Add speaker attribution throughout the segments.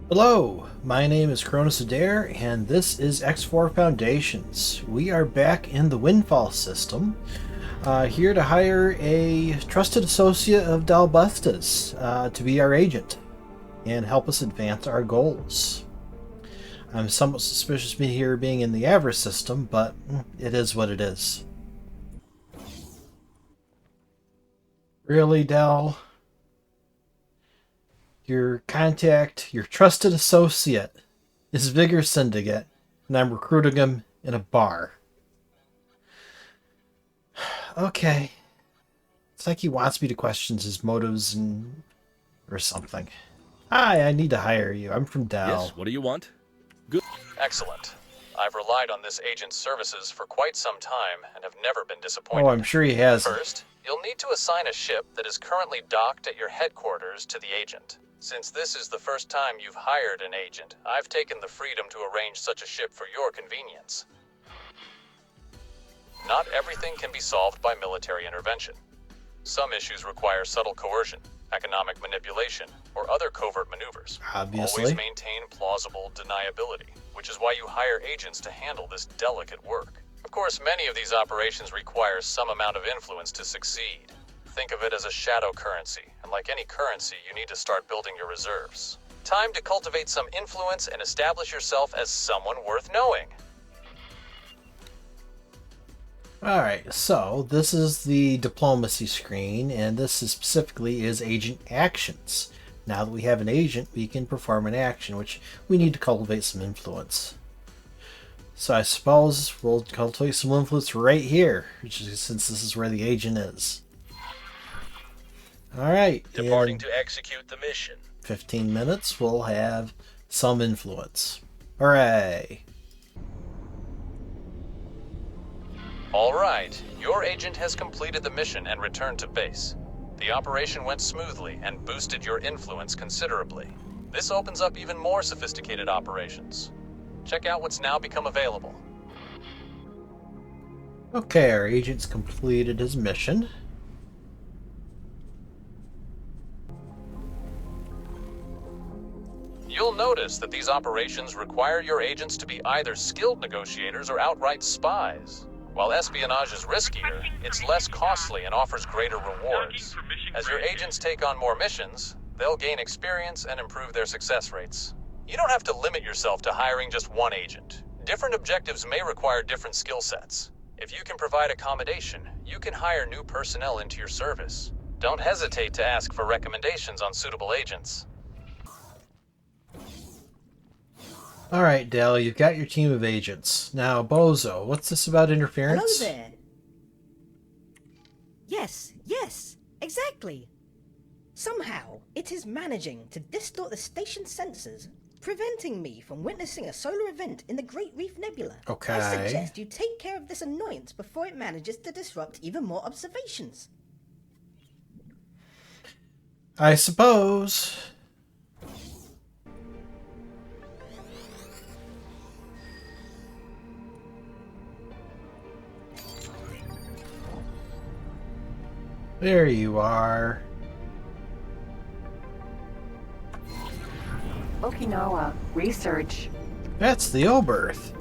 Speaker 1: Hello, my name is Shadier, and this is X4 Foundations. We are back in the Windfall system, here to hire a trusted associate of Dal Busta's to be our agent and help us advance our goals. I'm somewhat suspicious of me here being in the average system, but it is what it is. Really, Dal? Your contact, your trusted associate, is Vigor Syndicate, and I'm recruiting him in a bar. Okay. It's like he wants me to question his motives or something. Hi, I need to hire you. I'm from Dal.
Speaker 2: Yes, what do you want? Good.
Speaker 3: Excellent. I've relied on this agent's services for quite some time and have never been disappointed.
Speaker 1: Oh, I'm sure he has.
Speaker 3: First, you'll need to assign a ship that is currently docked at your headquarters to the agent. Since this is the first time you've hired an agent, I've taken the freedom to arrange such a ship for your convenience. Not everything can be solved by military intervention. Some issues require subtle coercion, economic manipulation, or other covert maneuvers.
Speaker 1: Obviously.
Speaker 3: Always maintain plausible deniability, which is why you hire agents to handle this delicate work. Of course, many of these operations require some amount of influence to succeed. Think of it as a shadow currency, and like any currency, you need to start building your reserves. Time to cultivate some influence and establish yourself as someone worth knowing.
Speaker 1: Alright, so this is the diplomacy screen, and this is specifically is agent actions. Now that we have an agent, we can perform an action, which we need to cultivate some influence. So I suppose we'll cultivate some influence right here, since this is where the agent is. Alright.
Speaker 2: Departing to execute the mission.
Speaker 1: 15 minutes, we'll have some influence. Hooray!
Speaker 3: Alright, your agent has completed the mission and returned to base. The operation went smoothly and boosted your influence considerably. This opens up even more sophisticated operations. Check out what's now become available.
Speaker 1: Okay, our agent's completed his mission.
Speaker 3: You'll notice that these operations require your agents to be either skilled negotiators or outright spies. While espionage is riskier, it's less costly and offers greater rewards. As your agents take on more missions, they'll gain experience and improve their success rates. You don't have to limit yourself to hiring just one agent. Different objectives may require different skill sets. If you can provide accommodation, you can hire new personnel into your service. Don't hesitate to ask for recommendations on suitable agents.
Speaker 1: Alright, Dal, you've got your team of agents. Now, Bozo, what's this about interference?
Speaker 4: Hello there. Yes, exactly. Somehow, it is managing to distort the station's sensors, preventing me from witnessing a solar event in the Great Reef Nebula.
Speaker 1: Okay.
Speaker 4: I suggest you take care of this annoyance before it manages to disrupt even more observations.
Speaker 1: I suppose. There you are.
Speaker 5: Okinawa research.
Speaker 1: That's the Oberth.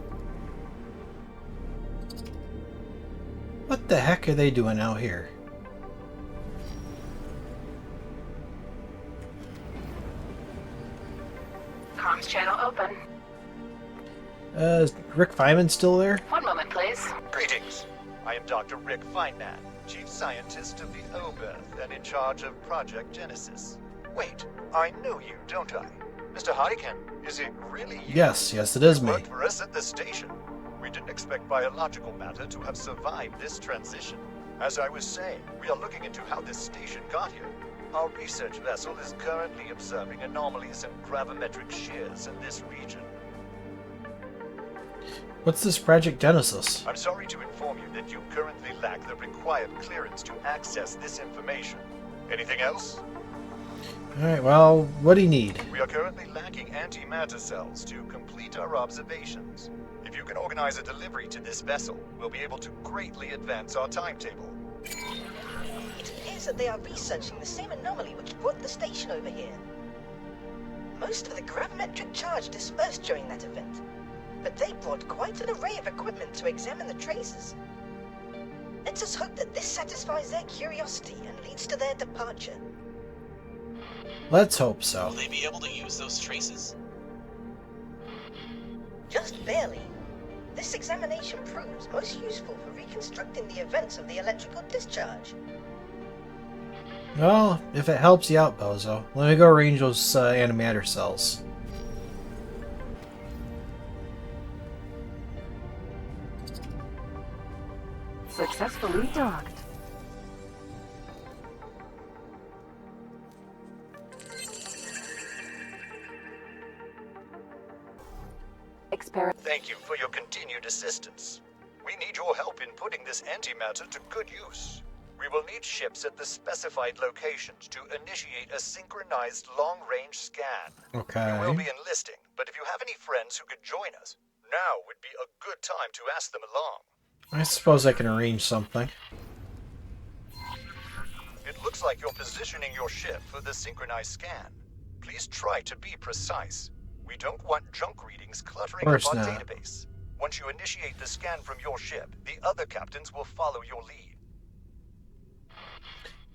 Speaker 1: What the heck are they doing out here?
Speaker 5: Comms channel open.
Speaker 1: Is Rick Feynman still there?
Speaker 5: One moment, please.
Speaker 6: Greetings. I am Dr. Rick Feynman, Chief Scientist of the Oberth and in charge of Project Genesis. Wait, I know you, don't I? Mr. Harikan, is it really you?
Speaker 1: Yes, it is me.
Speaker 6: Worked for us at the station. We didn't expect biological matter to have survived this transition. As I was saying, we are looking into how this station got here. Our research vessel is currently observing anomalies in gravimetric shears in this region.
Speaker 1: What's this Project Genesis?
Speaker 6: I'm sorry to inform you that you currently lack the required clearance to access this information. Anything else?
Speaker 1: Alright, well, what do you need?
Speaker 6: We are currently lacking antimatter cells to complete our observations. If you can organize a delivery to this vessel, we'll be able to greatly advance our timetable.
Speaker 4: It appears that they are researching the same anomaly which brought the station over here. Most of the gravimetric charge dispersed during that event, but they brought quite an array of equipment to examine the traces. Let us hope that this satisfies their curiosity and leads to their departure.
Speaker 1: Let's hope so.
Speaker 7: Will they be able to use those traces?
Speaker 4: Just barely. This examination proves most useful for reconstructing the events of the electrical discharge.
Speaker 1: Well, if it helps you out, Bozo, let me go arrange those animator cells.
Speaker 5: Successfully docked.
Speaker 6: Thank you for your continued assistance. We need your help in putting this antimatter to good use. We will need ships at the specified locations to initiate a synchronized long-range scan.
Speaker 1: Okay.
Speaker 6: We will be enlisting, but if you have any friends who could join us, now would be a good time to ask them along.
Speaker 1: I suppose I can arrange something.
Speaker 6: It looks like you're positioning your ship for the synchronized scan. Please try to be precise. We don't want junk readings cluttering up our database. Once you initiate the scan from your ship, the other captains will follow your lead.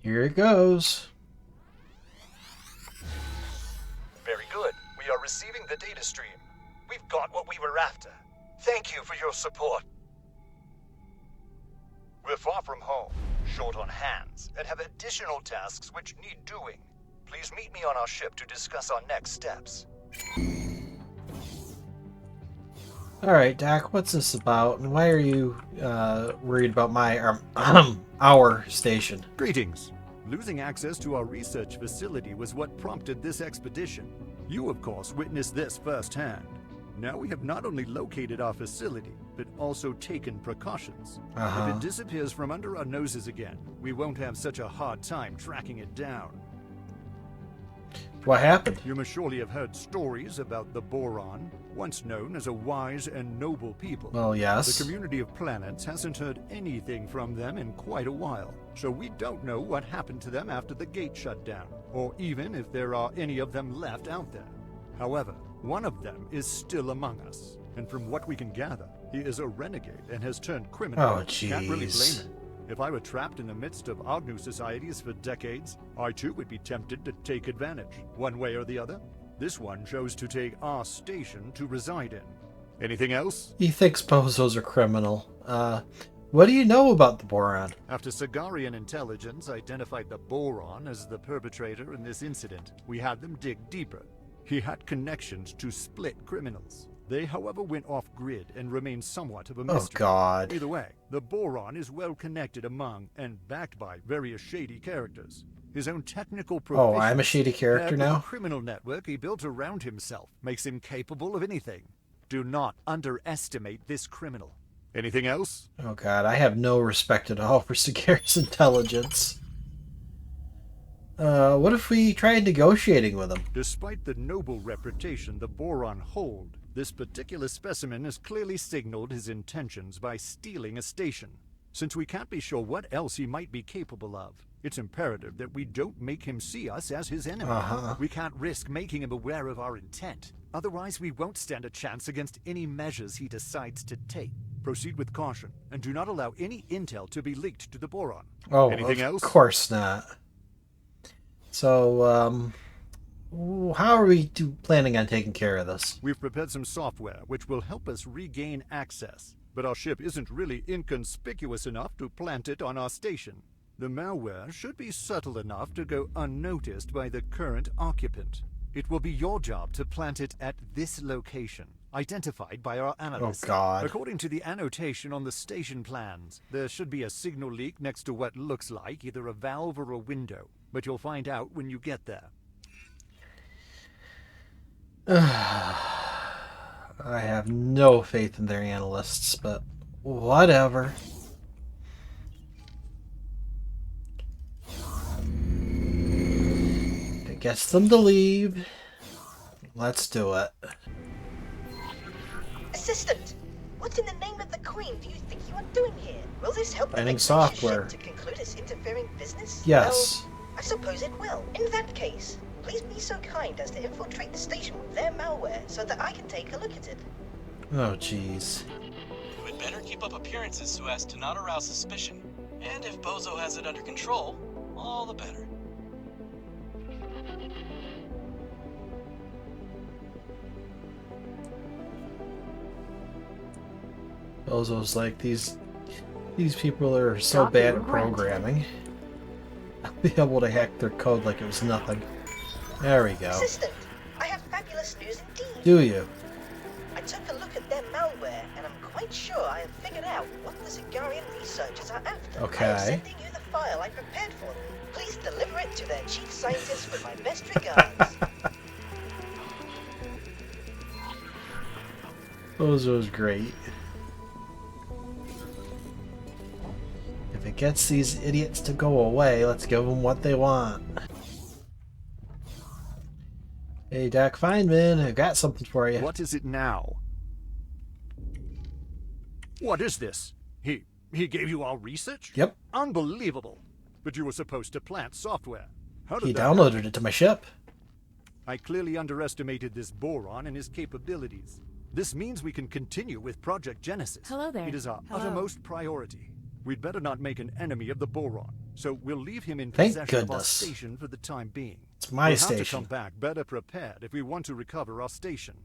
Speaker 1: Here it goes.
Speaker 6: Very good. We are receiving the data stream. We've got what we were after. Thank you for your support. We're far from home, short on hands, and have additional tasks which need doing. Please meet me on our ship to discuss our next steps.
Speaker 1: Alright, Dak, what's this about? And why are you worried about my our station?
Speaker 8: Greetings. Losing access to our research facility was what prompted this expedition. You, of course, witnessed this firsthand. Now we have not only located our facility, but also taken precautions. If it disappears from under our noses again, we won't have such a hard time tracking it down.
Speaker 1: What happened?
Speaker 8: You must surely have heard stories about the Boron, once known as a wise and noble people.
Speaker 1: Well, yes.
Speaker 8: The community of planets hasn't heard anything from them in quite a while, so we don't know what happened to them after the gate shut down, or even if there are any of them left out there. However, one of them is still among us, and from what we can gather, he is a renegade and has turned criminal.
Speaker 1: Oh, jeez.
Speaker 8: Can't really blame him. If I were trapped in the midst of Agnu societies for decades, I too would be tempted to take advantage, one way or the other. This one chose to take our station to reside in. Anything else?
Speaker 1: He thinks Bozo's a criminal. What do you know about the Boron?
Speaker 8: After Sagarian intelligence identified the Boron as the perpetrator in this incident, we had them dig deeper. He had connections to split criminals. They, however, went off-grid and remain somewhat of a mystery.
Speaker 1: Oh, God.
Speaker 8: Either way, the Boron is well connected among and backed by various shady characters. His own technical proficiency,
Speaker 1: Oh, I'm a shady character now?
Speaker 8: the criminal network he built around himself makes him capable of anything. Do not underestimate this criminal. Anything else?
Speaker 1: Oh, God, I have no respect at all for Sagari's intelligence. What if we tried negotiating with him?
Speaker 8: Despite the noble reputation the Boron hold, this particular specimen has clearly signaled his intentions by stealing a station. Since we can't be sure what else he might be capable of, it's imperative that we don't make him see us as his enemy. We can't risk making him aware of our intent. Otherwise, we won't stand a chance against any measures he decides to take. Proceed with caution, and do not allow any intel to be leaked to the Boron.
Speaker 1: Oh,
Speaker 8: Anything else?
Speaker 1: Of course not. So, how are we planning on taking care of this?
Speaker 8: We've prepared some software which will help us regain access, but our ship isn't really inconspicuous enough to plant it on our station. The malware should be subtle enough to go unnoticed by the current occupant. It will be your job to plant it at this location, identified by our analysts.
Speaker 1: Oh, God.
Speaker 8: According to the annotation on the station plans, there should be a signal leak next to what looks like either a valve or a window, but you'll find out when you get there.
Speaker 1: I have no faith in their analysts, but whatever. It gets them to leave. Let's do it.
Speaker 4: Assistant, what in the name of the Queen do you think you are doing here? Will this help
Speaker 1: Planning
Speaker 4: the
Speaker 1: software.
Speaker 4: to conclude its interfering business?
Speaker 1: Yes.
Speaker 4: Well, I suppose it will. In that case, Please be so kind as to infiltrate the station with their malware so that I can take a look at it.
Speaker 1: Oh, jeez.
Speaker 7: You had better keep up appearances so as to not arouse suspicion. And if Bozo has it under control, all the better.
Speaker 1: Bozo's like, these people are so
Speaker 5: Copy
Speaker 1: bad at
Speaker 5: request.
Speaker 1: programming. I'll be able to hack their code like it was nothing. There we go.
Speaker 4: Assistant, I have fabulous news indeed.
Speaker 1: Do you?
Speaker 4: I took a look at their malware, and I'm quite sure I have figured out what the Zagarian researchers are after.
Speaker 1: Okay.
Speaker 4: I am sending you the file I prepared for them. Please deliver it to their chief scientist with my best regards.
Speaker 1: Bozo's great. If it gets these idiots to go away, let's give them what they want. Hey, Doc Feynman, I got something for you.
Speaker 8: What is it now? What is this? He gave you our research?
Speaker 1: Yep.
Speaker 8: Unbelievable. But you were supposed to plant software. How did
Speaker 1: He
Speaker 8: that
Speaker 1: downloaded
Speaker 8: happen?
Speaker 1: it to my ship.
Speaker 8: I clearly underestimated this boron and his capabilities. This means we can continue with Project Genesis.
Speaker 9: Hello there.
Speaker 8: It is our
Speaker 9: Hello.
Speaker 8: uttermost priority. We'd better not make an enemy of the boron, so we'll leave him in
Speaker 1: Thank
Speaker 8: possession of our
Speaker 1: goodness.
Speaker 8: station for the time being.
Speaker 1: It's my
Speaker 8: we'll have to
Speaker 1: station.
Speaker 8: come back better prepared if we want to recover our station.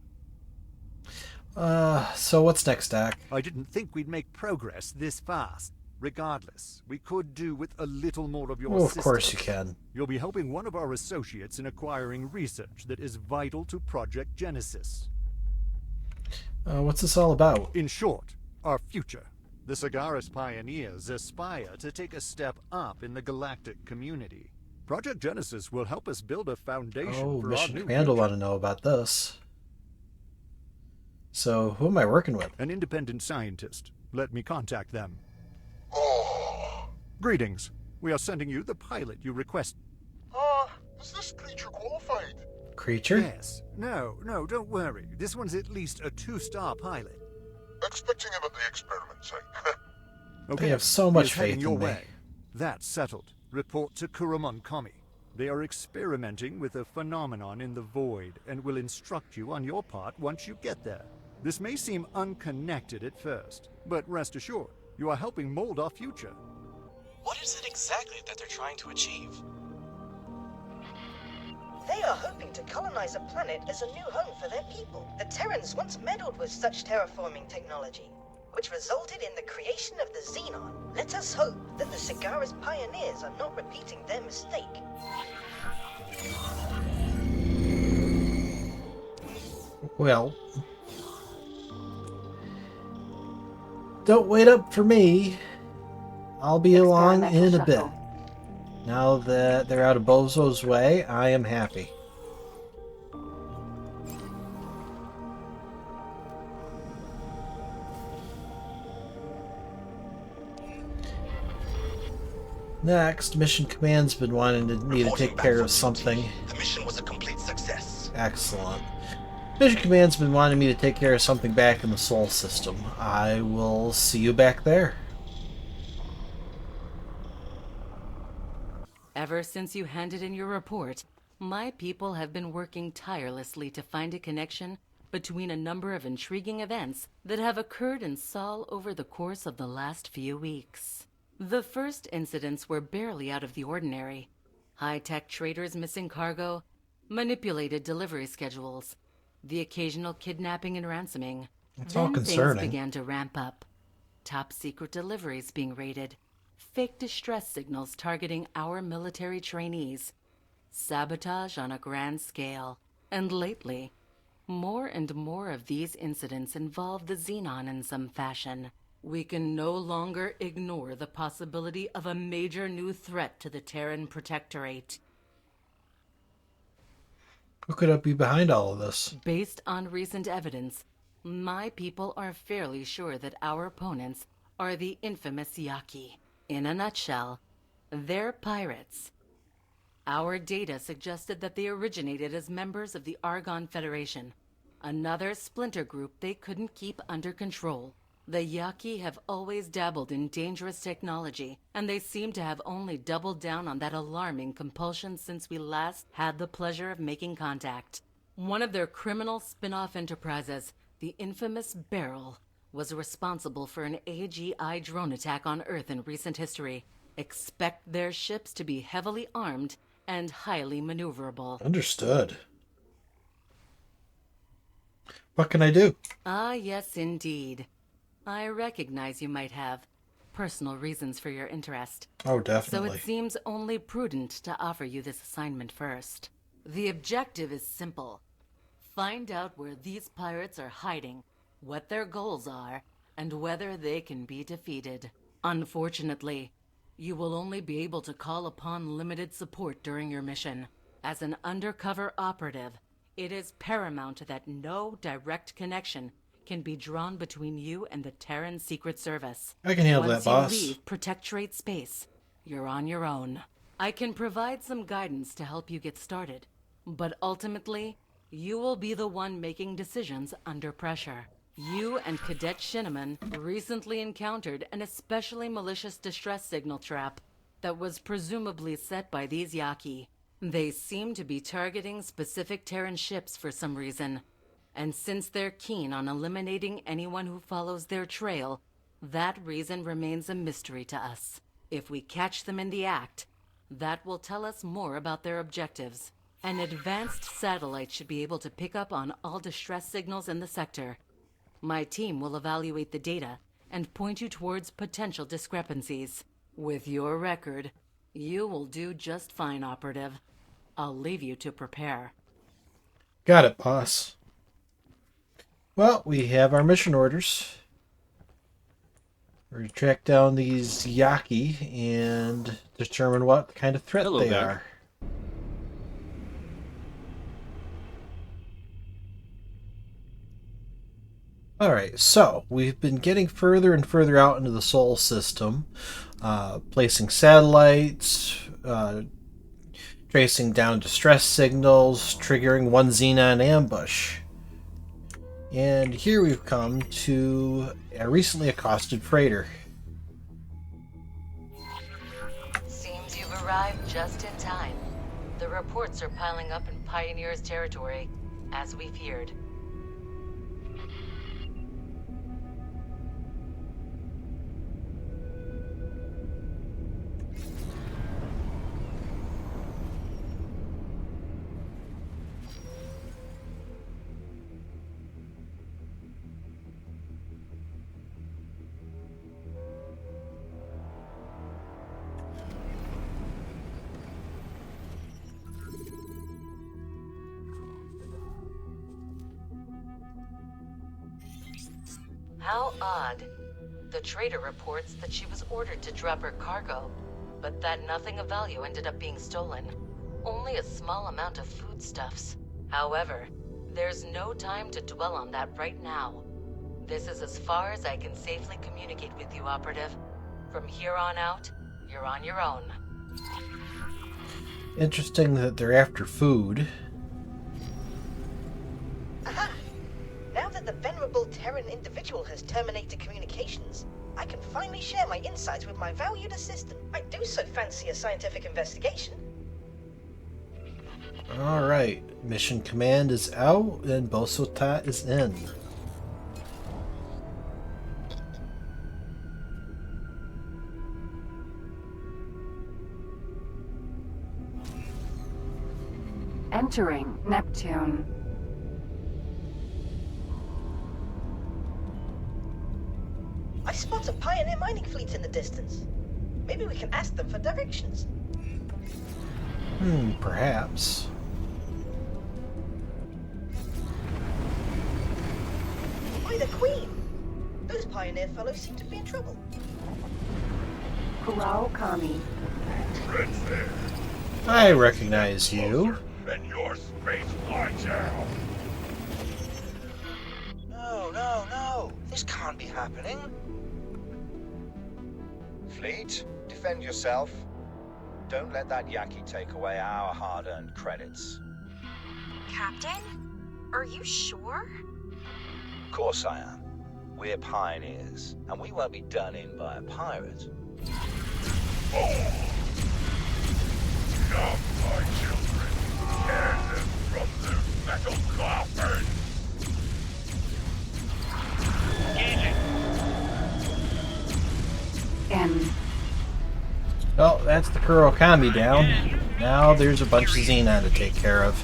Speaker 1: So what's next, Doc?
Speaker 8: I didn't think we'd make progress this fast. Regardless, we could do with a little more of your
Speaker 1: Oh, of course you
Speaker 8: assistance.
Speaker 1: can.
Speaker 8: You'll be helping one of our associates in acquiring research that is vital to Project Genesis.
Speaker 1: What's this all about?
Speaker 8: In short, our future. The Sagaris pioneers aspire to take a step up in the galactic community. Project Genesis will help us build a foundation
Speaker 1: Oh,
Speaker 8: for
Speaker 1: Mission
Speaker 8: our new
Speaker 1: Command will
Speaker 8: future.
Speaker 1: want to know about this. So, who am I working with?
Speaker 8: An independent scientist. Let me contact them.
Speaker 6: Oh.
Speaker 8: Greetings. We are sending you the pilot you requested.
Speaker 6: Is this creature qualified?
Speaker 1: Creature?
Speaker 8: Yes. No, don't worry. This one's at least a 2-star pilot.
Speaker 6: Expecting him at the experiment site.
Speaker 8: Okay.
Speaker 1: have so
Speaker 8: he
Speaker 1: much
Speaker 8: is heading
Speaker 1: faith
Speaker 8: your
Speaker 1: in me.
Speaker 8: way. That's settled. Report to Kuramon Kami. They are experimenting with a phenomenon in the void and will instruct you on your part once you get there. This may seem unconnected at first, but rest assured, you are helping mold our future.
Speaker 7: What is it exactly that they're trying to achieve?
Speaker 4: They are hoping to colonize a planet as a new home for their people. The Terrans once meddled with such terraforming technology, which resulted in the creation of the Xenon. Let us hope that the Sagaris pioneers are not repeating their mistake.
Speaker 1: Well, don't wait up for me. I'll be along in a
Speaker 5: Experimental
Speaker 1: bit.
Speaker 5: shuttle.
Speaker 1: Now that they're out of Bozo's way, I am happy. Next, Mission Command's been wanting me to take care of something.
Speaker 10: The mission was a complete success.
Speaker 1: Excellent. Mission Command's been wanting me to take care of something back in the Sol system. I will see you back there.
Speaker 9: Ever since you handed in your report, my people have been working tirelessly to find a connection between a number of intriguing events that have occurred in Sol over the course of the last few weeks. The first incidents were barely out of the ordinary. High-tech traders missing cargo, manipulated delivery schedules, the occasional kidnapping and ransoming.
Speaker 1: It's all
Speaker 9: Then
Speaker 1: concerning.
Speaker 9: things began to ramp up. Top-secret deliveries being raided, fake distress signals targeting our military trainees, sabotage on a grand scale, and lately, more and more of these incidents involve the Xenon in some fashion. We can no longer ignore the possibility of a major new threat to the Terran Protectorate.
Speaker 1: Who could be behind all of this?
Speaker 9: Based on recent evidence, my people are fairly sure that our opponents are the infamous Yaki. In a nutshell, they're pirates. Our data suggested that they originated as members of the Argon Federation, another splinter group they couldn't keep under control. The Yaki have always dabbled in dangerous technology, and they seem to have only doubled down on that alarming compulsion since we last had the pleasure of making contact. One of their criminal spin-off enterprises, the infamous Barrel, was responsible for an AGI drone attack on Earth in recent history. Expect their ships to be heavily armed and highly maneuverable.
Speaker 1: Understood. What can I do?
Speaker 9: Ah, yes, indeed. I recognize you might have personal reasons for your interest.
Speaker 1: Oh,
Speaker 9: So
Speaker 1: definitely.
Speaker 9: it seems only prudent to offer you this assignment first. The objective is simple. Find out where these pirates are hiding, what their goals are, and whether they can be defeated. Unfortunately, you will only be able to call upon limited support during your mission. As an undercover operative, it is paramount that no direct connection can be drawn between you and the Terran Secret Service.
Speaker 1: I can handle
Speaker 9: Once
Speaker 1: that, boss.
Speaker 9: you leave Protectorate space, you're on your own. I can provide some guidance to help you get started, but ultimately, you will be the one making decisions under pressure. You and Cadet Shinneman recently encountered an especially malicious distress signal trap that was presumably set by these Yaki. They seem to be targeting specific Terran ships for some reason. And since they're keen on eliminating anyone who follows their trail, that reason remains a mystery to us. If we catch them in the act, that will tell us more about their objectives. An advanced satellite should be able to pick up on all distress signals in the sector. My team will evaluate the data and point you towards potential discrepancies. With your record, you will do just fine, Operative. I'll leave you to prepare.
Speaker 1: Got it, boss. Well, we have our mission orders. We're to track down these Yaki and determine what kind of threat
Speaker 2: Hello,
Speaker 1: they
Speaker 2: Beck.
Speaker 1: are. Alright, so we've been getting further and further out into the Sol system, placing satellites, tracing down distress signals, triggering one Xenon ambush. And here we've come to a recently accosted freighter.
Speaker 9: Seems you've arrived just in time. The reports are piling up in Pioneer's territory, as we feared. How odd. The trader reports that she was ordered to drop her cargo, but that nothing of value ended up being stolen. Only a small amount of foodstuffs. However, there's no time to dwell on that right now. This is as far as I can safely communicate with you, Operative. From here on out, you're on your own.
Speaker 1: Interesting that they're after food.
Speaker 4: Aha! Now that the venerable Terran individual has terminated communications, I can finally share my insights with my valued assistant. I do so fancy a scientific investigation.
Speaker 1: Alright, mission command is out and Bosota is in.
Speaker 5: Entering Neptune.
Speaker 4: I spot a Pioneer mining fleet in the distance. Maybe we can ask them for directions.
Speaker 1: Perhaps.
Speaker 4: By the Queen! Those Pioneer fellows seem to be in trouble.
Speaker 5: Kurao Kami.
Speaker 6: Tread there.
Speaker 1: I recognize you.
Speaker 6: And your space launcher.
Speaker 10: No. This can't be happening.
Speaker 11: Fleet, defend yourself. Don't let that Yaki take away our hard-earned credits.
Speaker 12: Captain? Are you sure?
Speaker 11: Of course I am. We're pioneers, and we won't be done in by a pirate.
Speaker 12: Not my children. Tear them from their metal coffin.
Speaker 5: M.
Speaker 1: Well, that's the Kurokami down. Now there's a bunch of Xenon to take care of.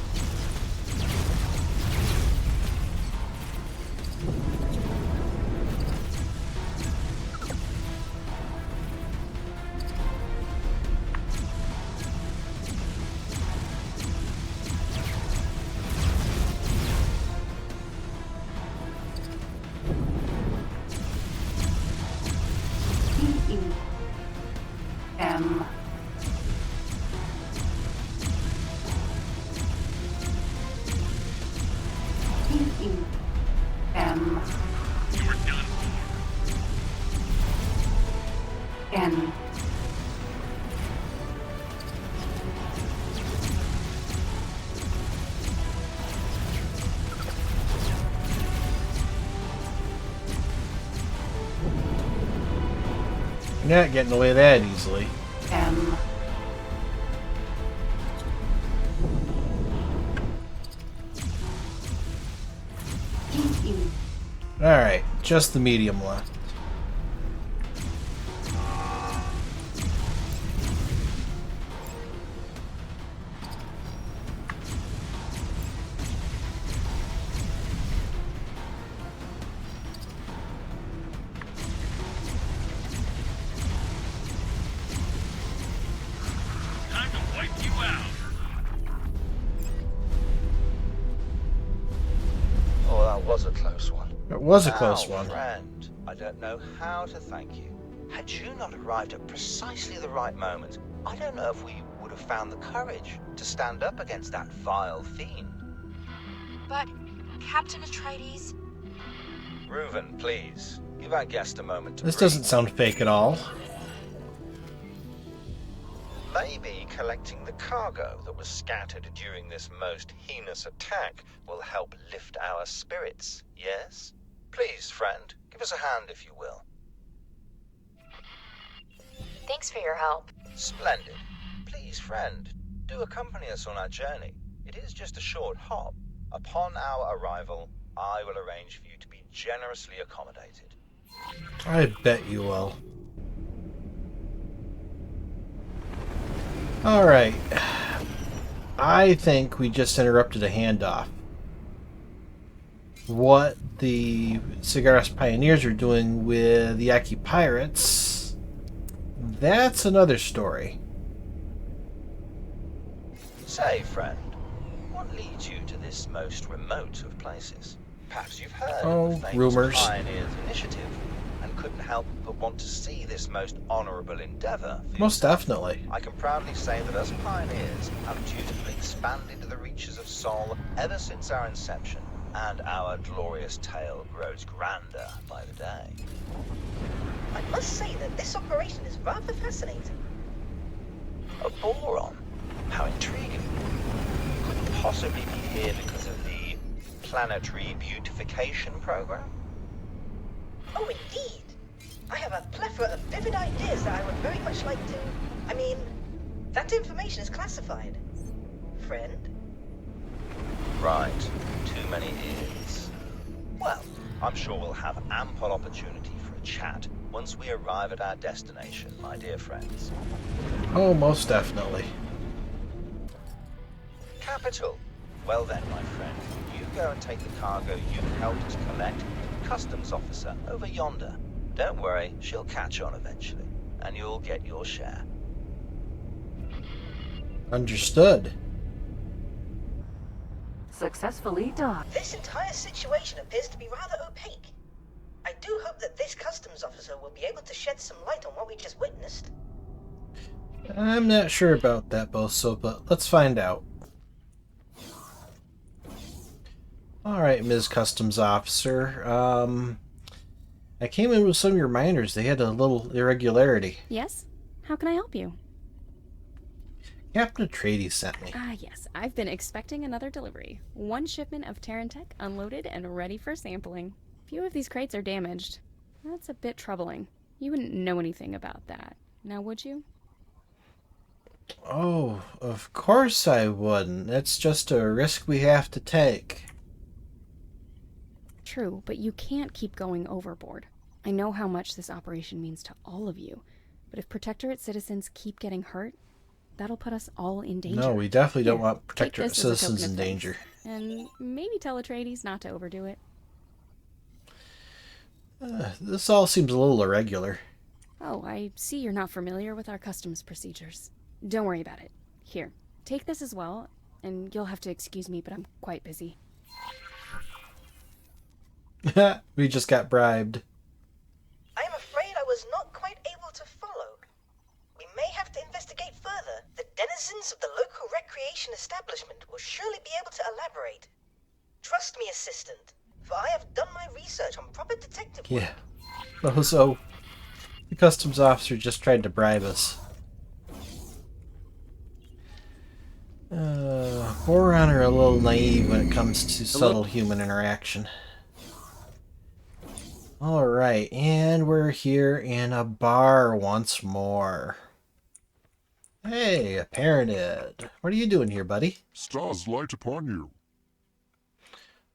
Speaker 5: M. M. N.
Speaker 1: You're not getting away that easily.
Speaker 5: M.
Speaker 1: Alright, just the medium left.
Speaker 12: Time to wipe you out.
Speaker 11: Oh, that was a close one.
Speaker 1: It was a close one.
Speaker 11: Friend, I don't know how to thank you. Had you not arrived at precisely the right moment, I don't know if we would have found the courage to stand up against that vile fiend.
Speaker 13: But, Captain Atreides...
Speaker 11: Reuven, please, give our guest a moment to
Speaker 1: This
Speaker 11: breathe.
Speaker 1: doesn't sound fake at all.
Speaker 11: Maybe collecting the cargo that was scattered during this most heinous attack will help lift our spirits, yes? Please, friend, give us a hand if you will.
Speaker 13: Thanks for your help.
Speaker 11: Splendid. Please, friend, do accompany us on our journey. It is just a short hop. Upon our arrival, I will arrange for you to be generously accommodated.
Speaker 1: I bet you will. Alright. I think we just interrupted a handoff. What the Cigaris Pioneers are doing with the Yaki Pirates, that's another story.
Speaker 11: Say, friend, what leads you to this most remote of places? Perhaps you've heard
Speaker 1: Oh,
Speaker 11: of the famous
Speaker 1: rumors.
Speaker 11: Pioneers Initiative and couldn't help but want to see this most honorable endeavor. for
Speaker 1: Most
Speaker 11: yourself.
Speaker 1: definitely.
Speaker 11: I can proudly say that us pioneers have dutifully expanded the reaches of Sol ever since our inception, and our glorious tale grows grander by the day.
Speaker 4: I must say that this operation is rather fascinating.
Speaker 11: A boron? How intriguing. You couldn't possibly be here because of the planetary beautification program?
Speaker 4: Oh, indeed. I have a plethora of vivid ideas that I would very much like to... I mean, that information is classified. Friend?
Speaker 11: Right. Too many ears. Well, I'm sure we'll have ample opportunity for a chat once we arrive at our destination, my dear friends.
Speaker 1: Oh, most definitely.
Speaker 11: Capital. Well then, my friend, you go and take the cargo you've helped us collect to the customs officer over yonder. Don't worry, she'll catch on eventually, and you'll get your share.
Speaker 1: Understood.
Speaker 5: Successfully docked.
Speaker 4: This entire situation appears to be rather opaque. I do hope that this customs officer will be able to shed some light on what we just witnessed.
Speaker 1: I'm not sure about that, Boso, but let's find out. Alright, Ms. Customs Officer. I came in with some of your miners. They had a little irregularity.
Speaker 14: Yes? How can I help you?
Speaker 1: Captain Atreides sent me.
Speaker 14: Ah, yes. I've been expecting another delivery. One shipment of Terran Tech unloaded and ready for sampling. few of these crates are damaged. That's a bit troubling. You wouldn't know anything about that, now would you?
Speaker 1: Oh, of course I wouldn't. That's just a risk we have to take.
Speaker 14: True, but you can't keep going overboard. I know how much this operation means to all of you, but if Protectorate citizens keep getting hurt, that'll put us all in danger.
Speaker 1: No, we definitely don't
Speaker 14: Here,
Speaker 1: want
Speaker 14: take
Speaker 1: Protectorate
Speaker 14: this as a
Speaker 1: citizens
Speaker 14: token
Speaker 1: in
Speaker 14: of
Speaker 1: danger.
Speaker 14: thanks, and maybe tell Atreides not to overdo it.
Speaker 1: This all seems a little irregular.
Speaker 14: Oh, I see you're not familiar with our customs procedures. Don't worry about it. Here, take this as well, and you'll have to excuse me, but I'm quite busy.
Speaker 1: We just got bribed.
Speaker 4: I am afraid I was not quite able to follow. We may have to investigate further. The denizens of the local recreation establishment will surely be able to elaborate. Trust me, assistant, for I have done my research on proper detective work.
Speaker 1: Yeah. Oh, so the customs officer just tried to bribe us. Boron are a little naive when it comes to subtle human interaction. Alright, and we're here in a bar once more. Hey, Apparented. What are you doing here, buddy?
Speaker 12: Stars light upon you.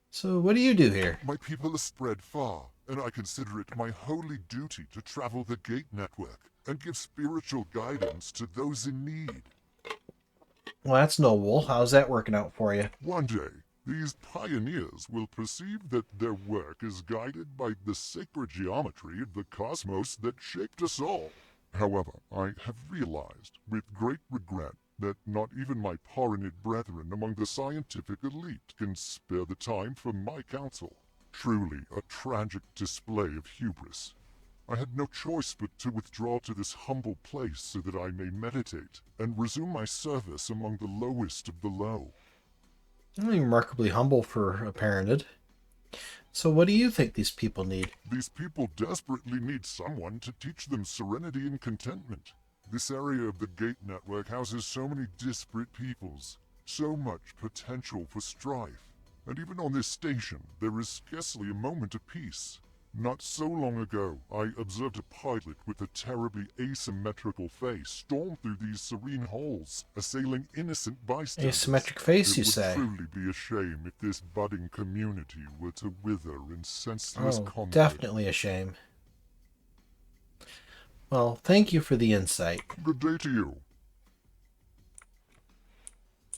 Speaker 1: So, what do you do here?
Speaker 12: My people are spread far, and I consider it my holy duty to travel the gate network and give spiritual guidance to those in need.
Speaker 1: Well, that's noble. How's that working out for you?
Speaker 12: One day, these pioneers will perceive that their work is guided by the sacred geometry of the cosmos that shaped us all. However, I have realized, with great regret, that not even my Paranid brethren among the scientific elite can spare the time for my counsel. Truly a tragic display of hubris. I had no choice but to withdraw to this humble place so that I may meditate and resume my service among the lowest of the low.
Speaker 1: Remarkably humble for Apparented. So what do you think these people need?
Speaker 12: These people desperately need someone to teach them serenity and contentment. This area of the Gate Network houses so many disparate peoples, so much potential for strife. And even on this station, there is scarcely a moment of peace. Not so long ago, I observed a pilot with a terribly asymmetrical face storm through these serene halls, assailing innocent bystanders.
Speaker 1: Asymmetric face, you say?
Speaker 12: It would truly be a shame if this budding community were to wither in senseless conflict.
Speaker 1: Definitely a shame. Well, thank you for the insight.
Speaker 12: Good day to you.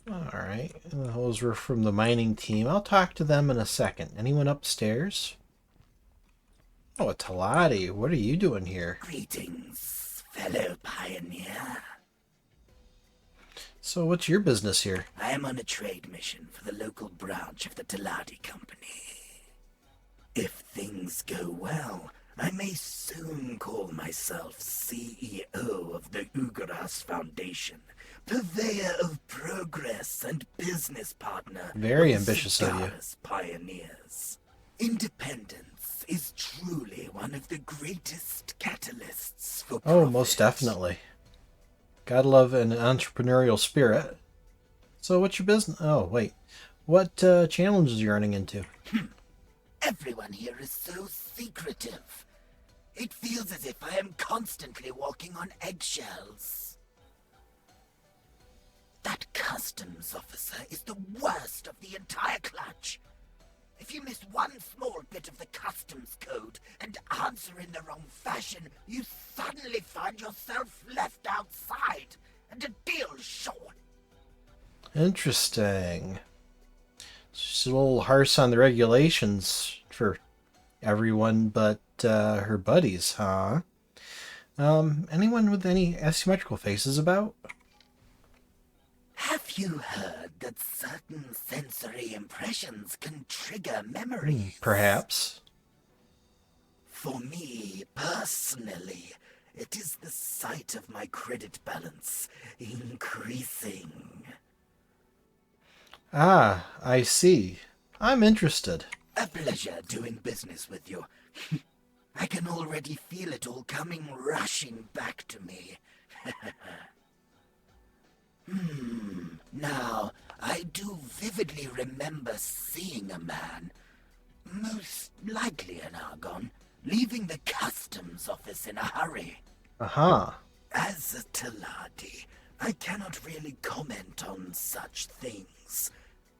Speaker 1: Alright, those were from the mining team. I'll talk to them in a second. Anyone upstairs? Oh, a Talati. What are you doing here?
Speaker 15: Greetings, fellow pioneer.
Speaker 1: So what's your business here?
Speaker 15: I am on a trade mission for the local branch of the Talati Company. If things go well, I may soon call myself CEO of the Ugaras Foundation, purveyor of progress and business partner.
Speaker 1: Very
Speaker 15: of
Speaker 1: ambitious of you.
Speaker 15: Saga's pioneers. Independence is truly one of the greatest catalysts for
Speaker 1: Oh, most definitely. Gotta love an entrepreneurial spirit. So what's your business? Oh, wait. What challenges are you running into?
Speaker 15: Everyone here is so secretive. It feels as if I am constantly walking on eggshells. That customs officer is the worst of the entire clutch. If you miss one small bit of the customs code and answer in the wrong fashion, you suddenly find yourself left outside, and a deal's short.
Speaker 1: Interesting. She's a little harsh on the regulations for everyone but her buddies, huh? Anyone with any asymmetrical faces about?
Speaker 15: Have you heard that certain sensory impressions can trigger memories?
Speaker 1: Perhaps.
Speaker 15: For me, personally, it is the sight of my credit balance increasing.
Speaker 1: Ah, I see. I'm interested.
Speaker 15: A pleasure doing business with you. I can already feel it all coming rushing back to me. Now, I do vividly remember seeing a man, most likely an Argon, leaving the customs office in a hurry.
Speaker 1: Uh-huh.
Speaker 15: As a Taladi, I cannot really comment on such things,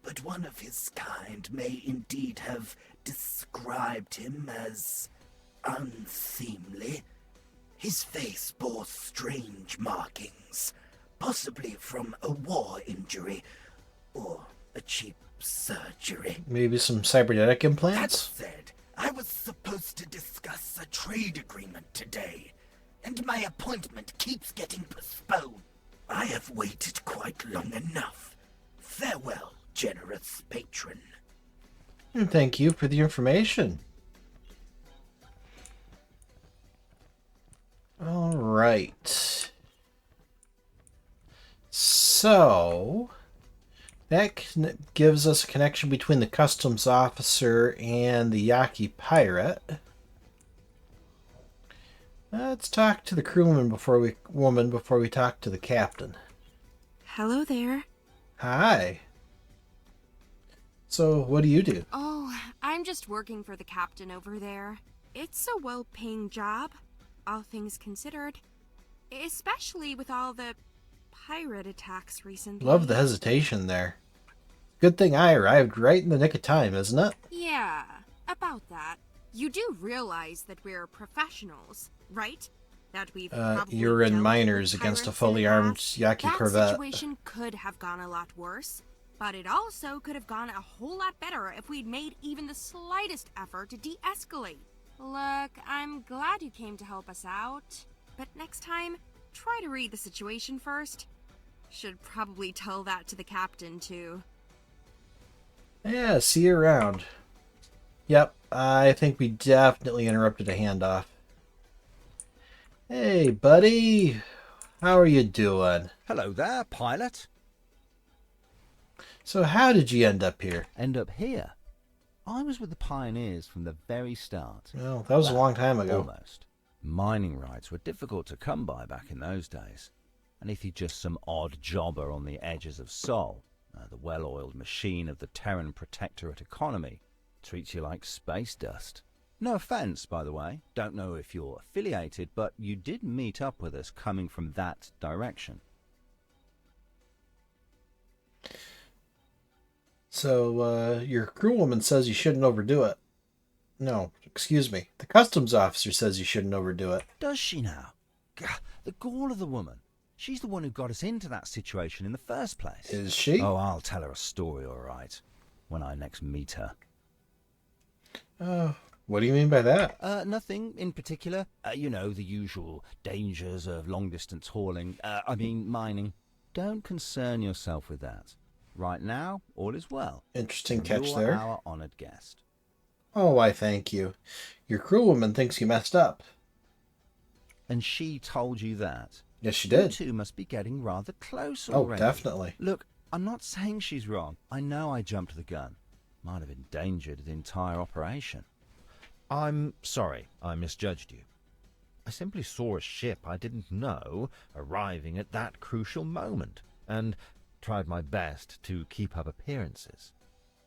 Speaker 15: but one of his kind may indeed have described him as unseemly. His face bore strange markings, possibly from a war injury or a cheap surgery.
Speaker 1: Maybe some cybernetic implants?
Speaker 15: That said, I was supposed to discuss a trade agreement today, and my appointment keeps getting postponed. I have waited quite long enough. Farewell, generous patron.
Speaker 1: And thank you for the information. All right. So, that gives us a connection between the customs officer and the Yaki pirate. Let's talk to the crewman before we talk to the captain.
Speaker 16: Hello there.
Speaker 1: Hi. So, what do you do?
Speaker 16: Oh, I'm just working for the captain over there. It's a well-paying job, all things considered. Especially with all the pirate attacks recently.
Speaker 1: Love the hesitation there. Good thing I arrived right in the nick of time, isn't it?
Speaker 16: Yeah, about that. You do realize that we're professionals, right? That we've probably
Speaker 1: you're in
Speaker 16: dealt
Speaker 1: miners
Speaker 16: with
Speaker 1: against a
Speaker 16: pirates in the
Speaker 1: fully armed
Speaker 16: past.
Speaker 1: Yaki
Speaker 16: that
Speaker 1: corvette.
Speaker 16: That situation could have gone a lot worse, but it also could have gone a whole lot better if we'd made even the slightest effort to de-escalate. Look, I'm glad you came to help us out, but next time, try to read the situation first. Should probably tell that to the captain, too.
Speaker 1: Yeah, see you around. Yep, I think we definitely interrupted a handoff. Hey, buddy. How are you doing?
Speaker 17: Hello there, pilot.
Speaker 1: So how did you end up here?
Speaker 17: End up here? I was with the pioneers from the very start.
Speaker 1: Well, that was a long time ago.
Speaker 17: Almost. Mining rights were difficult to come by back in those days. And if you're just some odd jobber on the edges of Sol, the well-oiled machine of the Terran Protectorate economy treats you like space dust. No offense, by the way. Don't know if you're affiliated, but you did meet up with us coming from that direction.
Speaker 1: So, your crewwoman says you shouldn't overdo it. No, excuse me. The customs officer says you shouldn't overdo it.
Speaker 17: Does she now? Gah, the gall of the woman. She's the one who got us into that situation in the first place.
Speaker 1: Is she?
Speaker 17: Oh, I'll tell her a story, all right, when I next meet her.
Speaker 1: What do you mean by that?
Speaker 17: Nothing in particular. You know, the usual dangers of long-distance hauling. Mining. Don't concern yourself with that. Right now, all is well.
Speaker 1: Interesting catch
Speaker 17: You're
Speaker 1: there.
Speaker 17: our honored guest.
Speaker 1: Oh, why, thank you. Your crewwoman thinks you messed up.
Speaker 17: And she told you that?
Speaker 1: Yes, she did.
Speaker 17: You two must be getting rather close
Speaker 1: Oh,
Speaker 17: already.
Speaker 1: definitely.
Speaker 17: Look, I'm not saying she's wrong. I know I jumped the gun. Might have endangered the entire operation.
Speaker 18: I'm sorry I misjudged you. I simply saw a ship I didn't know arriving at that crucial moment, and tried my best to keep up appearances.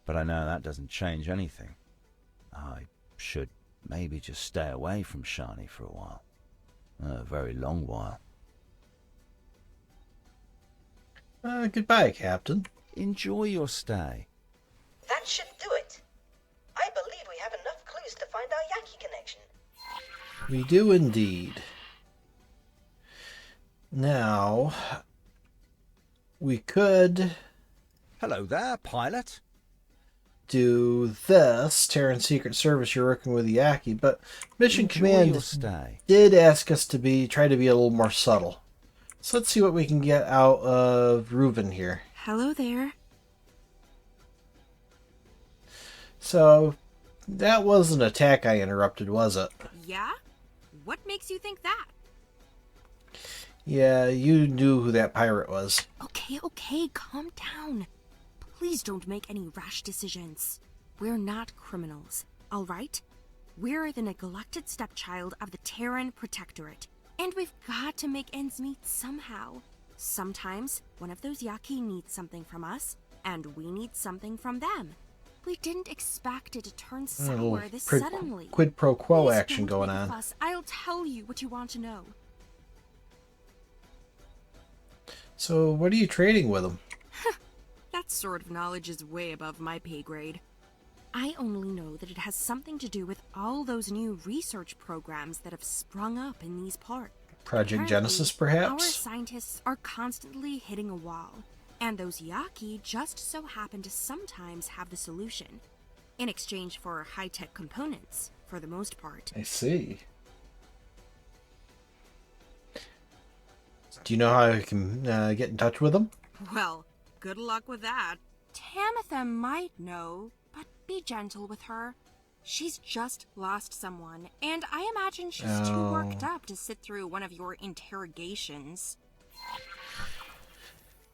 Speaker 17: But I know that doesn't change anything. I should maybe just stay away from Shani for a while. A very long while.
Speaker 1: Goodbye, Captain.
Speaker 17: Enjoy your stay.
Speaker 4: That should do it. I believe we have enough clues to find our Yaki connection.
Speaker 1: We do indeed. Now, we could...
Speaker 17: Hello there, pilot.
Speaker 1: Do this, Terran Secret Service, you're working with Yaki, but Mission
Speaker 17: Enjoy
Speaker 1: Command
Speaker 17: your stay.
Speaker 1: did ask us to try to be a little more subtle. So let's see what we can get out of Reuven here.
Speaker 16: Hello there.
Speaker 1: So, that wasn't an attack I interrupted, was it?
Speaker 16: Yeah? What makes you think that?
Speaker 1: Yeah, you knew who that pirate was.
Speaker 16: Okay, calm down. Please don't make any rash decisions. We're not criminals, all right? We're the neglected stepchild of the Terran Protectorate, and we've got to make ends meet somehow. Sometimes one of those Yaki needs something from us, and we need something from them. We didn't expect it to turn
Speaker 1: A little
Speaker 16: sour this suddenly.
Speaker 1: quid pro quo
Speaker 16: Please
Speaker 1: action
Speaker 16: don't
Speaker 1: going
Speaker 16: make a
Speaker 1: on.
Speaker 16: fuss. I'll tell you what you want to know.
Speaker 1: So, what are you trading with him?
Speaker 16: That sort of knowledge is way above my pay grade. I only know that it has something to do with all those new research programs that have sprung up in these parts.
Speaker 1: Project Genesis,
Speaker 16: Our
Speaker 1: perhaps?
Speaker 16: scientists are constantly hitting a wall, and those Yaki just so happen to sometimes have the solution, in exchange for high-tech components, for the most part.
Speaker 1: I see. Do you know how I can get in touch with him?
Speaker 16: Well, good luck with that. Tamitha might know, but be gentle with her. She's just lost someone, and I imagine she's too worked up to sit through one of your interrogations.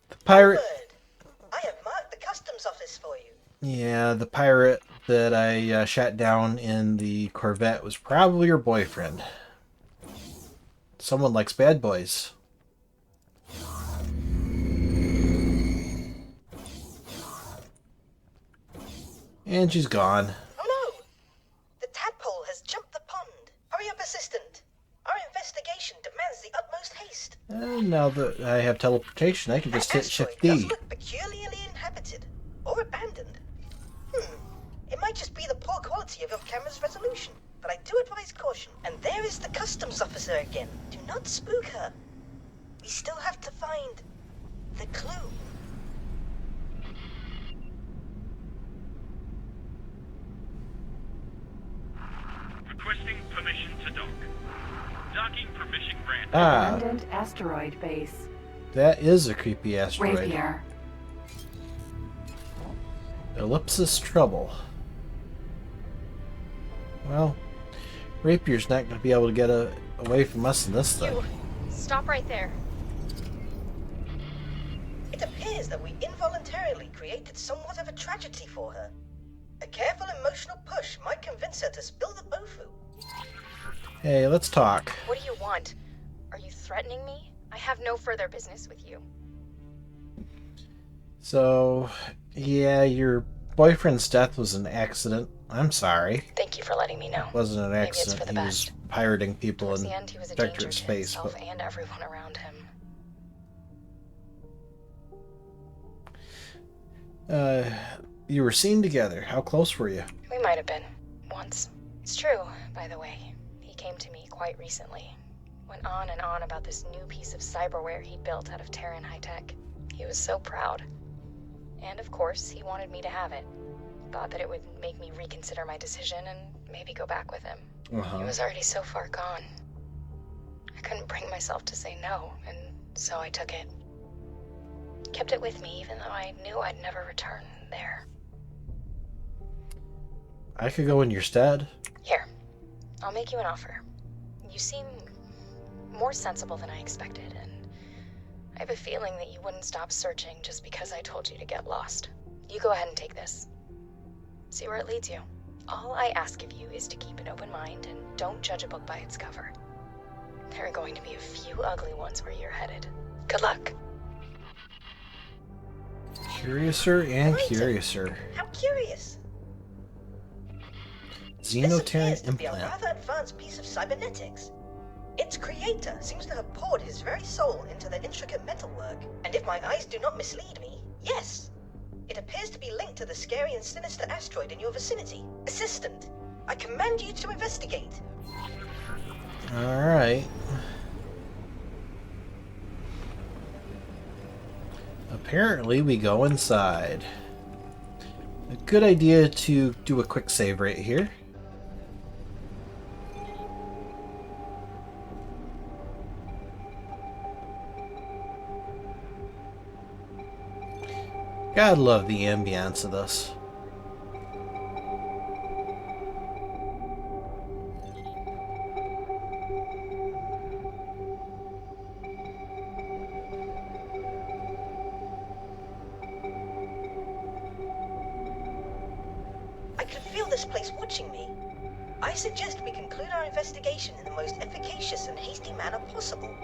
Speaker 1: The pirate...
Speaker 4: I have marked the customs office for you.
Speaker 1: Yeah, the pirate that I shot down in the Corvette was probably your boyfriend. Someone likes bad boys. And she's gone.
Speaker 4: Oh no! The tadpole has jumped the pond. Hurry up, assistant. Our investigation demands the utmost haste.
Speaker 1: Now that I have teleportation, I can just hit Shift
Speaker 4: Does
Speaker 1: D.
Speaker 4: look peculiarly inhabited or abandoned. It might just be the poor quality of your camera's resolution, but I do advise caution. And there is the customs officer again. Do not spook her. We still have to find the clue.
Speaker 19: Requesting permission to dock. Docking permission granted.
Speaker 5: Abandoned asteroid base.
Speaker 1: That is a creepy asteroid.
Speaker 5: Rapier.
Speaker 1: Ellipsis Trouble. Well, Rapier's not going to be able to get away from us in this thing.
Speaker 13: Stop right there.
Speaker 4: It appears that we involuntarily created somewhat of a tragedy for her. A careful emotional push might convince her to spill the bofu.
Speaker 1: Hey, let's talk.
Speaker 13: What do you want? Are you threatening me? I have no further business with you.
Speaker 1: So, yeah, your boyfriend's death was an accident. I'm sorry.
Speaker 13: Thank you for letting me know.
Speaker 1: It wasn't an
Speaker 13: Maybe it's
Speaker 1: accident.
Speaker 13: for the
Speaker 1: He was
Speaker 13: best.
Speaker 1: pirating people
Speaker 13: Towards
Speaker 1: in
Speaker 13: the end, he was a
Speaker 1: Spectre
Speaker 13: danger to
Speaker 1: space.
Speaker 13: himself
Speaker 1: But
Speaker 13: and everyone around him.
Speaker 1: you were seen together. How close were you?
Speaker 13: We might have been. Once. It's true, by the way. He came to me quite recently. Went on and on about this new piece of cyberware he'd built out of Terran high-tech. He was so proud. And of course, he wanted me to have it. Thought that it would make me reconsider my decision and maybe go back with him. He was already so far gone. I couldn't bring myself to say no, and so I took it. Kept it with me, even though I knew I'd never return there.
Speaker 1: I could go in your stead.
Speaker 13: Here, I'll make you an offer. You seem more sensible than I expected, and I have a feeling that you wouldn't stop searching just because I told you to get lost. You go ahead and take this. See where it leads you. All I ask of you is to keep an open mind and don't judge a book by its cover. There are going to be a few ugly ones where you're headed. Good luck.
Speaker 1: Curiouser and curiouser.
Speaker 4: How curious.
Speaker 1: Xenoterran
Speaker 4: To be a
Speaker 1: implant.
Speaker 4: rather advanced piece of cybernetics. Its creator seems to have poured his very soul into the intricate metalwork, and if my eyes do not mislead me, yes, it appears to be linked to the scary and sinister asteroid in your vicinity. Assistant, I command you to investigate.
Speaker 1: Alright. Apparently we go inside. A good idea to do a quick save right here. Gotta love the ambience of this.
Speaker 4: I can feel this place watching me. I suggest we conclude our investigation in the most efficacious and hasty manner possible.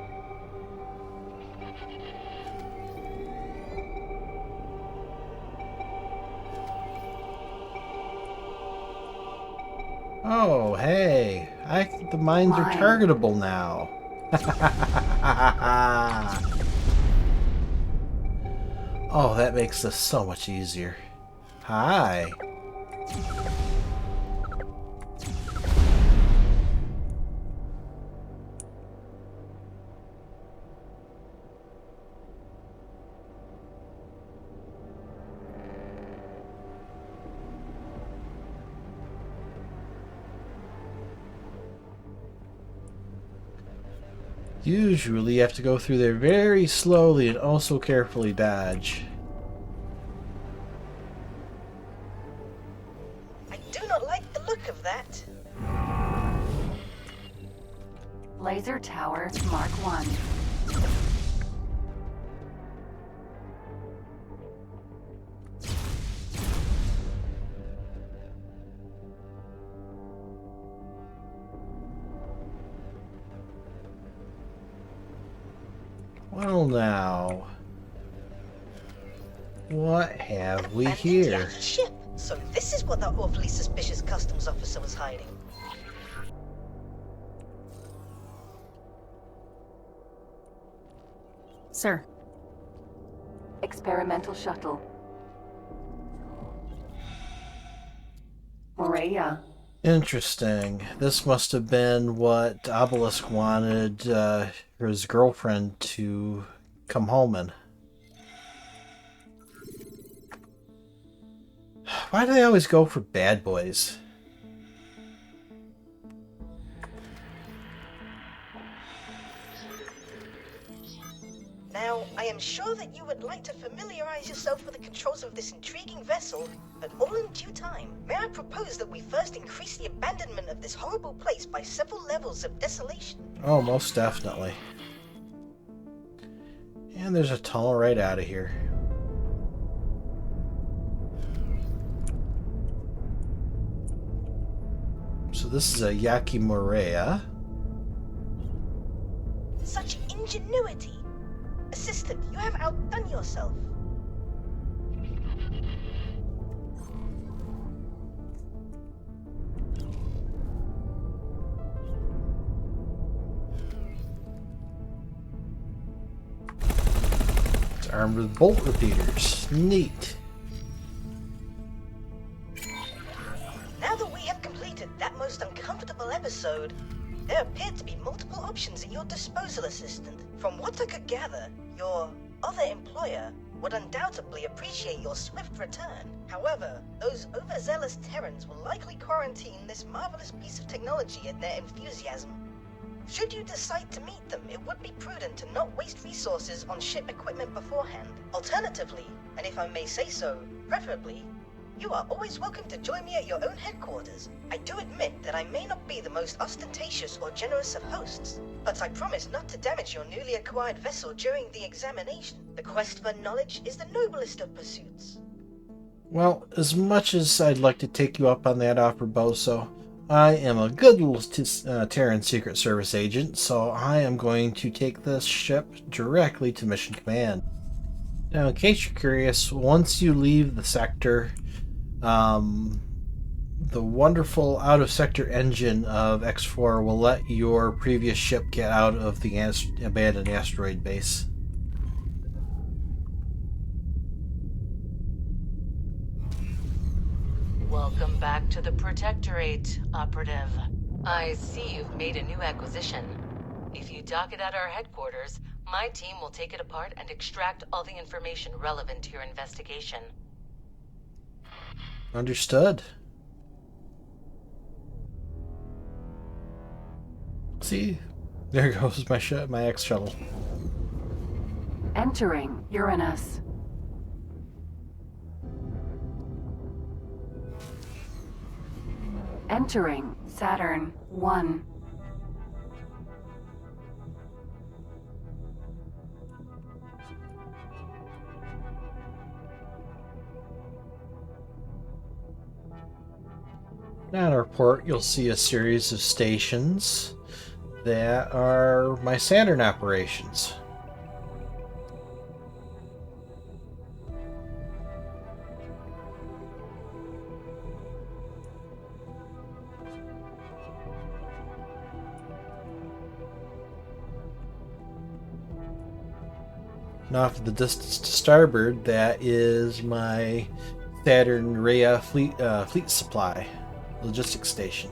Speaker 1: Oh, hey. The mines are targetable now. Oh, that makes this so much easier. Hi. Usually you have to go through there very slowly and also carefully dodge.
Speaker 4: I do not like the look of that.
Speaker 5: Laser Tower Mark 1.
Speaker 1: Well now, what have we here?
Speaker 4: Yaki ship. So this is what that awfully suspicious customs officer was hiding.
Speaker 14: Sir.
Speaker 5: Experimental shuttle. Morea.
Speaker 1: Interesting. This must have been what Obelisk wanted his girlfriend to come home in. Why do they always go for bad boys?
Speaker 4: Now, I am sure that you would like to familiarize yourself with the controls of this intriguing vessel, but all in due time. May I propose that we first increase the abandonment of this horrible place by several levels of desolation?
Speaker 1: Oh, most definitely. And there's a tunnel right out of here. So this is a Yaki Morea.
Speaker 4: Such ingenuity! Assistant, you have outdone yourself.
Speaker 1: It's armed with bolt repeaters. Neat.
Speaker 4: Now that we have completed that most uncomfortable episode, there appear to be multiple options at your disposal, Assistant. From what I could gather, your other employer would undoubtedly appreciate your swift return. However, those overzealous Terrans will likely quarantine this marvelous piece of technology in their enthusiasm. Should you decide to meet them, it would be prudent to not waste resources on ship equipment beforehand. Alternatively, and if I may say so, preferably, you are always welcome to join me at your own headquarters. I do admit that I may not be the most ostentatious or generous of hosts, but I promise not to damage your newly acquired vessel during the examination. The quest for knowledge is the noblest of pursuits.
Speaker 1: Well, as much as I'd like to take you up on that offer, Boso, I am a good little Terran Secret Service agent, so I am going to take this ship directly to Mission Command. Now, in case you're curious, once you leave the sector, the wonderful out-of-sector engine of X4 will let your previous ship get out of the abandoned asteroid base.
Speaker 9: Welcome back to the Protectorate, Operative. I see you've made a new acquisition. If you dock it at our headquarters, my team will take it apart and extract all the information relevant to your investigation.
Speaker 1: Understood. See? There goes my X-shuttle.
Speaker 5: Entering Uranus. Entering Saturn 1.
Speaker 1: On our port, you'll see a series of stations that are my Saturn operations. And off of the distance to starboard, that is my Saturn Rhea fleet supply logistics station.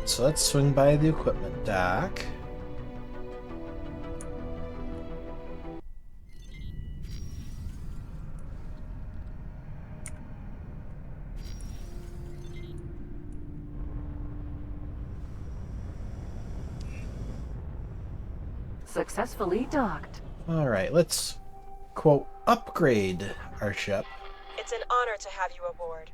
Speaker 1: So let's swing by the equipment dock.
Speaker 5: Successfully docked.
Speaker 1: Alright, let's, quote, upgrade our ship.
Speaker 20: It's an honor to have you aboard.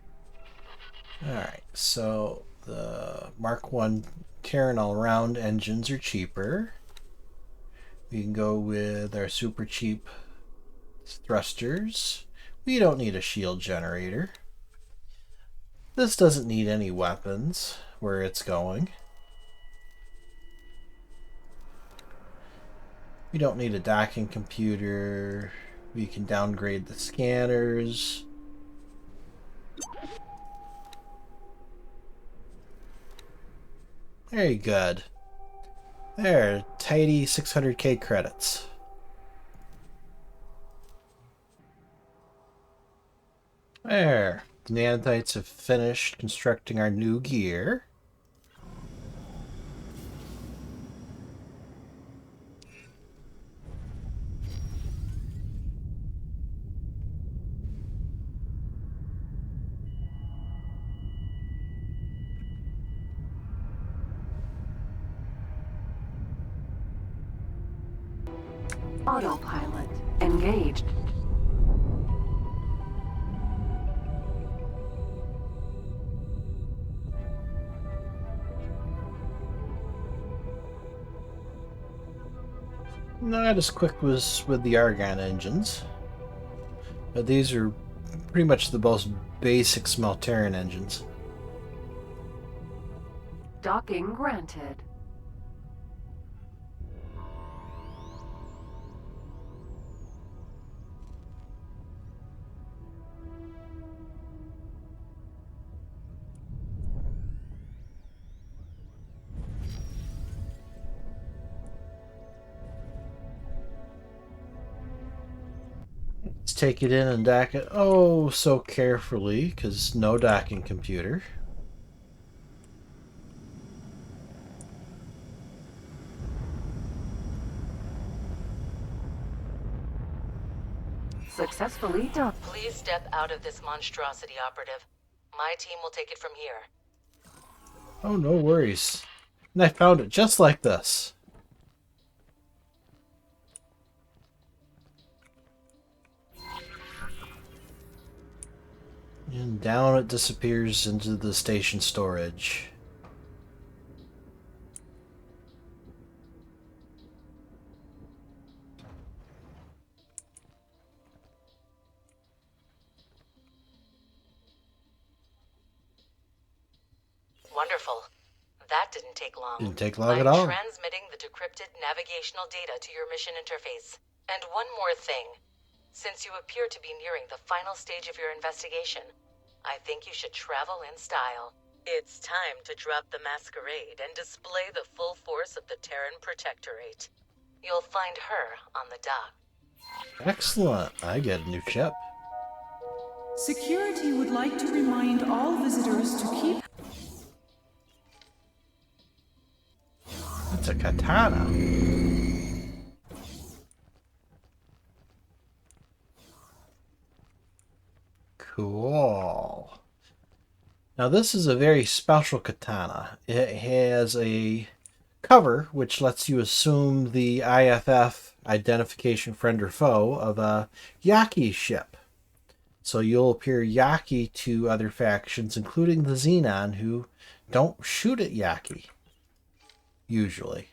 Speaker 1: Alright, so the Mark 1 Terran all-round engines are cheaper. We can go with our super cheap thrusters. We don't need a shield generator. This doesn't need any weapons where it's going. We don't need a docking computer. We can downgrade the scanners. Very good. There, tidy 600k credits. There. The nanotites have finished constructing our new gear.
Speaker 5: Autopilot engaged.
Speaker 1: Not as quick as with the Argon engines, but these are pretty much the most basic Smelteran engines.
Speaker 5: Docking granted.
Speaker 1: Let's take it in and dock it oh so carefully, because no docking computer.
Speaker 5: Successfully docked.
Speaker 9: Please step out of this monstrosity, Operative. My team will take it from here.
Speaker 1: Oh, no worries. And I found it just like this. And down it disappears into the station storage.
Speaker 9: Wonderful. That didn't take long.
Speaker 1: Didn't take long at all.
Speaker 9: I'm transmitting the decrypted navigational data to your mission interface. And one more thing. Since you appear to be nearing the final stage of your investigation, I think you should travel in style. It's time to drop the masquerade and display the full force of the Terran Protectorate. You'll find her on the dock.
Speaker 1: Excellent. I get a new ship.
Speaker 21: Security would like to remind all visitors to keep...
Speaker 1: That's a katana. Cool. Now this is a very special katana. It has a cover which lets you assume the IFF identification friend or foe of a Yaki ship. So you'll appear Yaki to other factions, including the Xenon, who don't shoot at Yaki. Usually.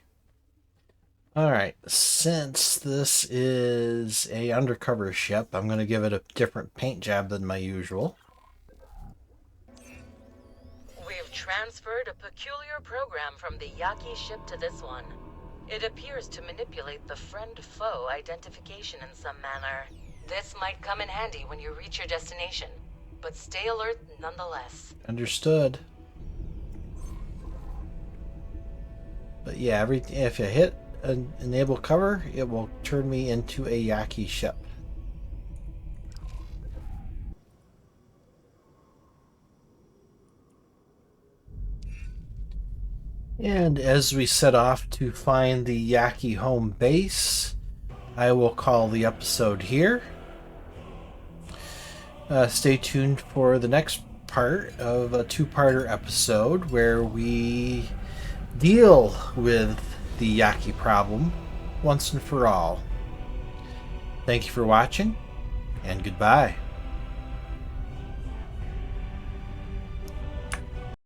Speaker 1: Alright, since this is a undercover ship, I'm going to give it a different paint job than my usual.
Speaker 9: We've transferred a peculiar program from the Yaki ship to this one. It appears to manipulate the friend-foe identification in some manner. This might come in handy when you reach your destination, but stay alert nonetheless.
Speaker 1: Understood. But yeah, if I hit enable cover, it will turn me into a Yaki ship. And as we set off to find the Yaki home base, I will call the episode here. Stay tuned for the next part of a two-parter episode where we deal with the Yaki problem once and for all. Thank you for watching, and goodbye.